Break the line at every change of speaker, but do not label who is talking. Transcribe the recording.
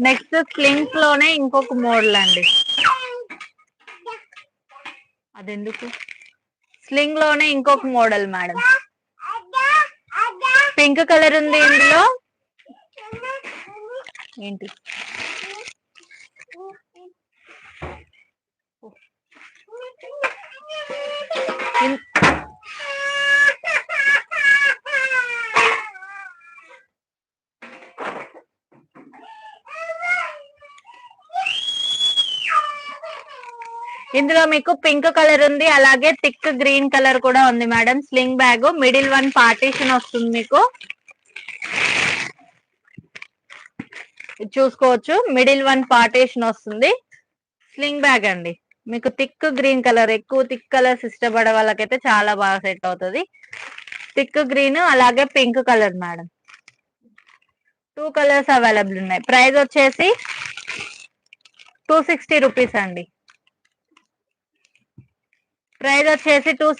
Next slings లోనే ఇంకొక model అండి. అదెందుకు స్లింగ్ లోనే ఇంకొక మోడల్ మేడం. పింక్ కలర్ ఉంది ఇందులో. ఏంటి ఇందులో మీకు పింక్ కలర్ ఉంది, అలాగే థిక్ గ్రీన్ కలర్ కూడా ఉంది madam. Sling bag, middle one partition వస్తుంది మీకు, చూసుకోవచ్చు. మిడిల్ వన్ పార్టీషన్ వస్తుంది. స్లింగ్ బ్యాగ్ అండి. మీకు థిక్ గ్రీన్ కలర్, ఎక్కువ థిక్ కలర్స్ ఇష్టపడే వాళ్ళకైతే చాలా బాగా సెట్ అవుతుంది. థిక్ గ్రీన్ అలాగే pink colour madam. 2 colours available ఉన్నాయి. ప్రైస్ వచ్చేసి 260 రూపీస్ అండి. ప్రైస్ వచ్చేసి